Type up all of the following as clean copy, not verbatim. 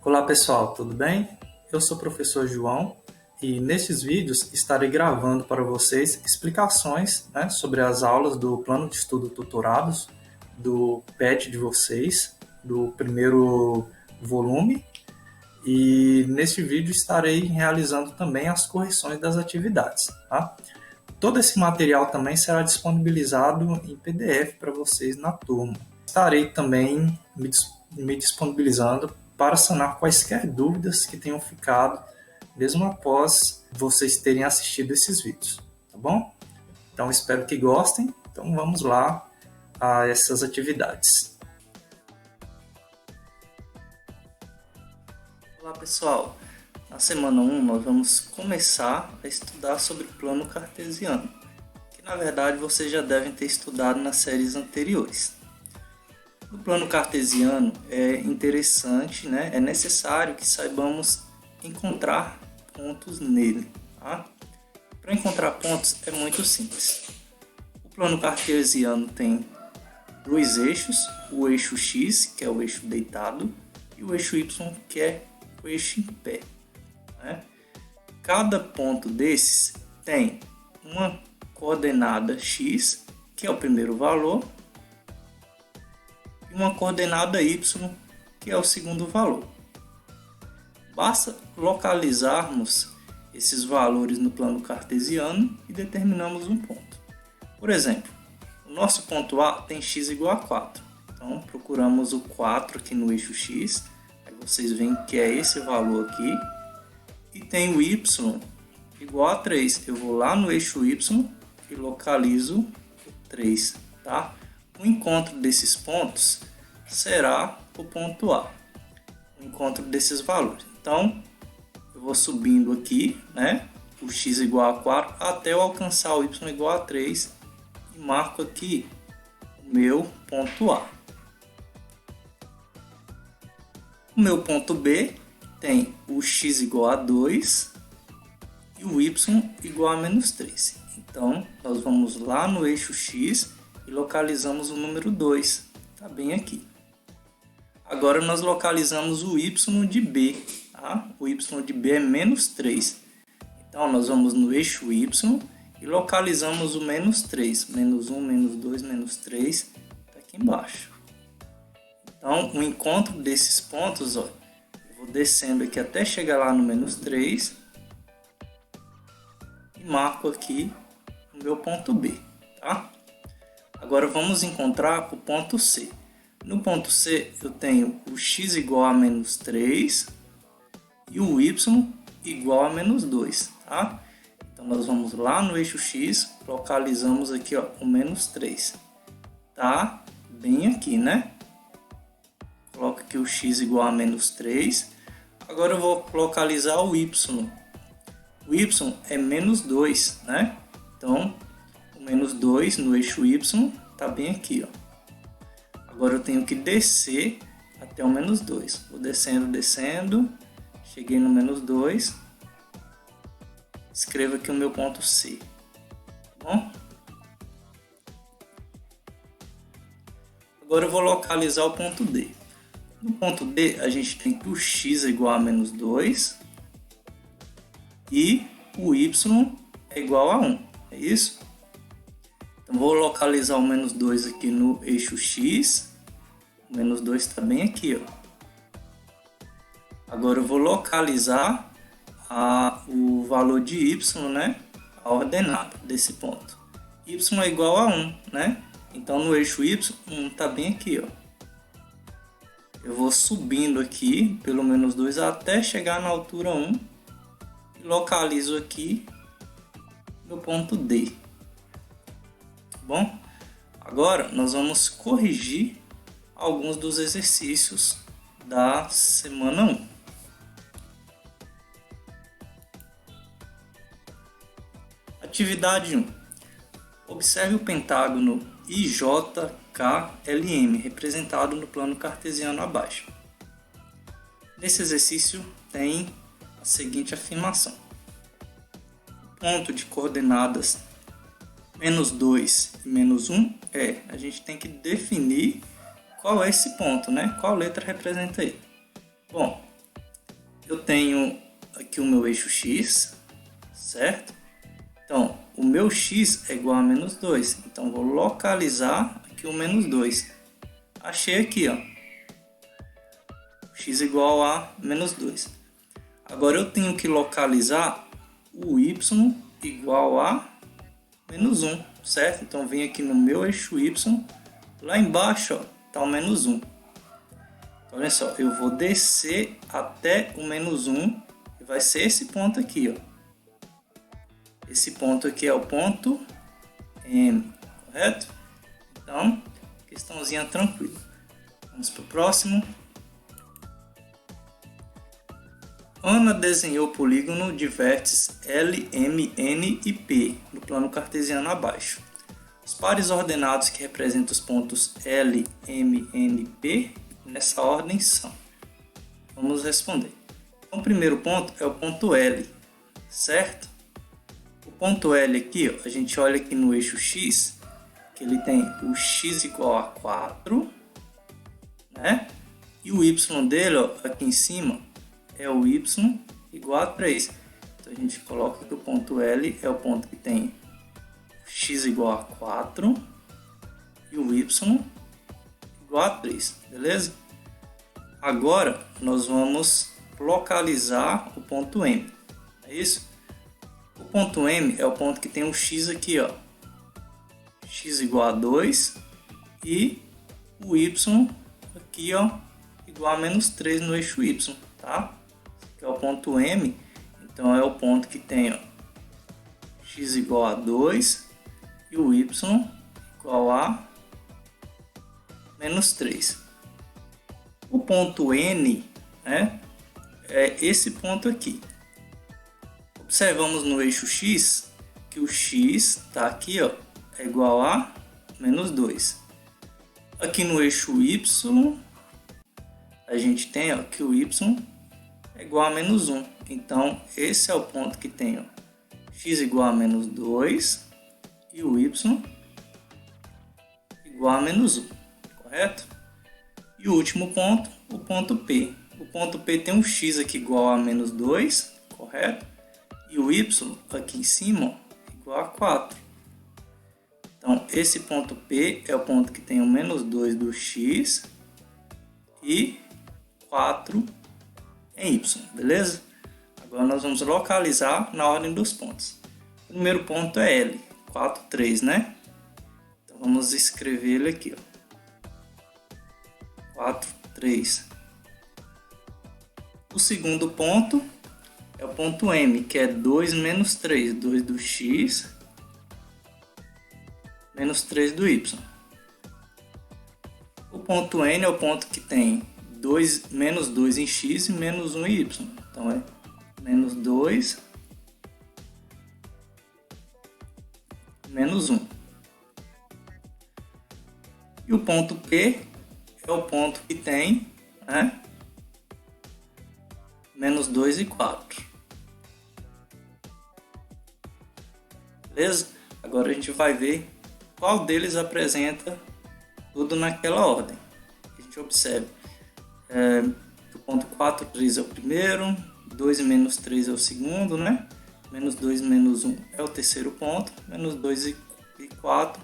Olá pessoal, tudo bem? Eu sou o professor João e nestes vídeos estarei gravando para vocês explicações, sobre as aulas do Plano de Estudo Tutorados, do PET de vocês, do primeiro volume, e neste vídeo estarei realizando também as correções das atividades. Tá? Todo esse material também será disponibilizado em PDF para vocês na turma. Estarei também me disponibilizando para sanar quaisquer dúvidas que tenham ficado, mesmo após vocês terem assistido esses vídeos, tá bom? Então espero que gostem, então vamos lá a essas atividades. Olá pessoal, na semana 1 nós vamos começar a estudar sobre o plano cartesiano, que na verdade vocês já devem ter estudado nas séries anteriores. No plano cartesiano é interessante, é necessário que saibamos encontrar pontos nele. Tá? Para encontrar pontos é muito simples. O plano cartesiano tem dois eixos, o eixo X, que é o eixo deitado, e o eixo Y, que é o eixo em pé. Cada ponto desses tem uma coordenada X, que é o primeiro valor, e uma coordenada y, que é o segundo valor. Basta localizarmos esses valores no plano cartesiano e determinamos um ponto. Por exemplo, o nosso ponto A tem x igual a 4. Então, procuramos o 4 aqui no eixo x. Aí vocês veem que é esse valor aqui. E tem o y igual a 3. Eu vou lá no eixo y e localizo o 3. Tá? O encontro desses pontos será o ponto A, o encontro desses valores. Então, eu vou subindo aqui, o x igual a 4, até eu alcançar o y igual a 3 e marco aqui o meu ponto A. O meu ponto B tem o x igual a 2 e o y igual a menos 3. Então, nós vamos lá no eixo x e localizamos o número 2, está bem aqui. Agora nós localizamos o y de B, tá? O y de B é menos 3. Então nós vamos no eixo y e localizamos o menos 3. Menos 1, menos 2, menos 3, está aqui embaixo. Então o encontro desses pontos, eu vou descendo aqui até chegar lá no menos 3 e marco aqui o meu ponto B, tá? Agora vamos encontrar o ponto C. No ponto C eu tenho o x igual a menos 3 e o y igual a menos 2. Tá? Então nós vamos lá no eixo x, localizamos aqui o menos 3. Tá bem aqui, Coloco aqui o x igual a menos 3. Agora eu vou localizar o y. O y é menos 2, Então o menos 2 no eixo y está bem aqui, Agora eu tenho que descer até o menos 2. Vou descendo, descendo. Cheguei no menos 2. Escrevo aqui o meu ponto C. Tá bom? Agora eu vou localizar o ponto D. No ponto D a gente tem que o x é igual a menos 2 e o y é igual a 1. É isso? Então vou localizar o menos 2 aqui no eixo x. O menos 2 está bem aqui, Agora eu vou localizar o valor de y, a ordenada desse ponto. Y é igual a 1, Então no eixo y, 1 está bem aqui, Eu vou subindo aqui pelo menos 2 até chegar na altura 1 e localizo aqui meu ponto D. Tá bom? Agora nós vamos corrigir alguns dos exercícios da semana 1. Atividade 1. Observe o pentágono IJKLM, representado no plano cartesiano abaixo. Nesse exercício tem a seguinte afirmação. O ponto de coordenadas menos 2 e menos 1 a gente tem que definir qual é esse ponto, Qual letra representa ele? Bom, tenho aqui o meu eixo x, certo? Então, o meu x é igual a menos 2. Então, vou localizar aqui o menos 2. Achei aqui, ó. X igual a menos 2. Agora, eu tenho que localizar o y igual a menos 1, certo? Então, vem aqui no meu eixo y. Lá embaixo, está o menos 1. Então, olha só, eu vou descer até o menos 1. E vai ser esse ponto aqui, ó. Esse ponto aqui é o ponto M, correto? Então, questãozinha tranquila. Vamos para o próximo. Ana desenhou o polígono de vértices L, M, N e P no plano cartesiano abaixo. Os pares ordenados que representam os pontos L, M, N e P nessa ordem são. Vamos responder. Então, o primeiro ponto é o ponto L, certo? O ponto L aqui, ó, a gente olha aqui no eixo X, que ele tem o X igual a 4, né? E o Y dele, ó, aqui em cima, é o Y igual a 3. Então, a gente coloca que o ponto L é o ponto que tem X igual a 4 e o Y igual a 3, beleza? Agora, nós vamos localizar o ponto M, é isso? O ponto M é o ponto que tem um X aqui, ó. X igual a 2 e o Y aqui, ó, igual a menos 3 no eixo Y, tá? Esse aqui é o ponto M, então é o ponto que tem, ó, X igual a 2 e o Y igual a menos 3. O ponto N, né, é esse ponto aqui. Observamos no eixo X que o X está aqui, ó, é igual a menos 2. Aqui no eixo Y, a gente tem, ó, que o Y é igual a menos 1. Então, esse é o ponto que tem, ó, X igual a menos 2 e o Y igual a menos 1, correto? E o último ponto, o ponto P. O ponto P tem um X aqui igual a menos 2, correto? E o Y aqui em cima, ó, igual a 4. Então, esse ponto P é o ponto que tem o menos 2 do X e 4 em Y, beleza? Agora nós vamos localizar na ordem dos pontos. O primeiro ponto é L, 4, 3, né? Então, vamos escrever ele aqui, ó. 4, 3. O segundo ponto é o ponto M, que é 2 menos 3. 2 do X menos 3 do Y. O ponto N é o ponto que tem menos 2 em X e menos 1 em Y. Então, é menos 2 menos 1. E o ponto P é o ponto que tem, né, menos 2 e 4. Beleza? Agora a gente vai ver qual deles apresenta tudo naquela ordem. A gente observa. O ponto 4, 3 é o primeiro, 2 e menos 3 é o segundo, né? Menos 2 menos 1 é o terceiro ponto, menos 2 e 4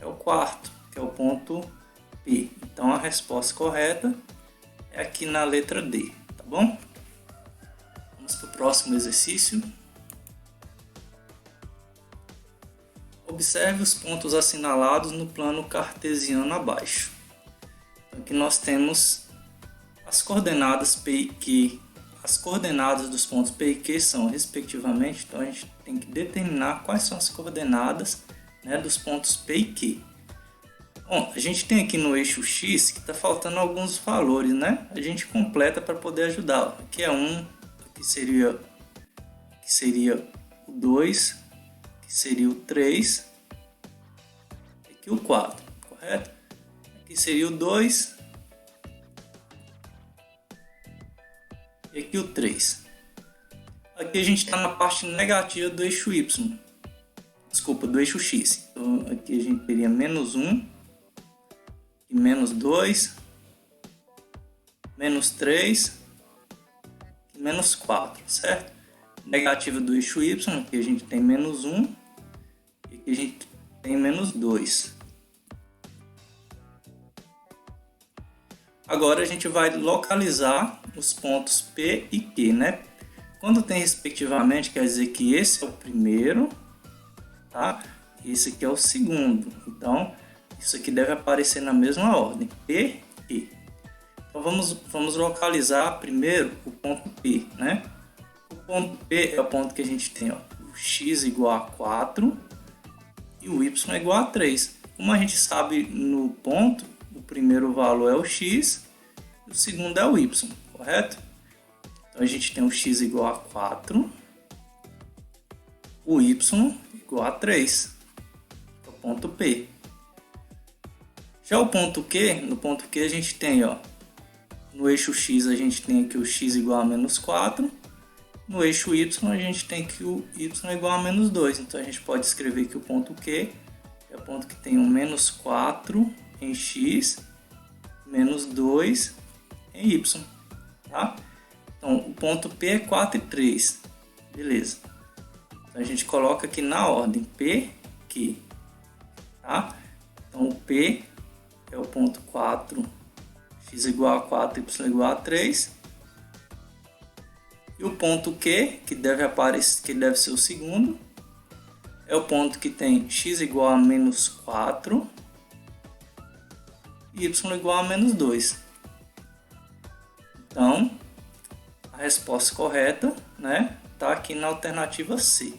é o quarto, que é o ponto P. Então a resposta correta é aqui na letra D, tá bom? Vamos para o próximo exercício. Observe os pontos assinalados no plano cartesiano abaixo. Então, aqui nós temos as coordenadas P e Q. As coordenadas dos pontos P e Q são, respectivamente, então a gente tem que determinar quais são as coordenadas, né, dos pontos P e Q. Bom, a gente tem aqui no eixo X que está faltando alguns valores, né? A gente completa para poder ajudar. Aqui é 1, aqui seria o 2, aqui seria o 3, aqui o 4, correto? Aqui seria o 2 e aqui o 3. Aqui a gente está na parte negativa do eixo Y, desculpa, do eixo X. Então aqui a gente teria menos 1, e menos 2, menos 3, menos 4, certo? Negativa do eixo y, aqui a gente tem menos 1 e aqui a gente tem menos 2. Agora a gente vai localizar os pontos P e Q, né? Quando tem respectivamente, quer dizer que esse é o primeiro, tá? E esse aqui é o segundo. Então, isso aqui deve aparecer na mesma ordem, P e Q. Então, vamos localizar primeiro o ponto P, né? O ponto P é o ponto que a gente tem, ó, o x igual a 4 e o y igual a 3. Como a gente sabe no ponto, o primeiro valor é o x e o segundo é o y, correto? Então a gente tem o x igual a 4, o y igual a 3, é o ponto P. Já o ponto Q, no ponto Q a gente tem, ó, no eixo x a gente tem aqui o x igual a menos 4, no eixo y a gente tem que o y igual a menos 2, então a gente pode escrever que o ponto Q é o ponto que tem um menos 4 em x, menos 2 em y, tá? Então, o ponto P é 4 e 3, beleza. Então, a gente coloca aqui na ordem P, Q, tá? Então, o P é o ponto 4, x igual a 4, y igual a 3. E o ponto Q, que deve ser o segundo, é o ponto que tem x igual a menos 4 e y igual a menos 2. Então, a resposta correta, né, tá aqui na alternativa C.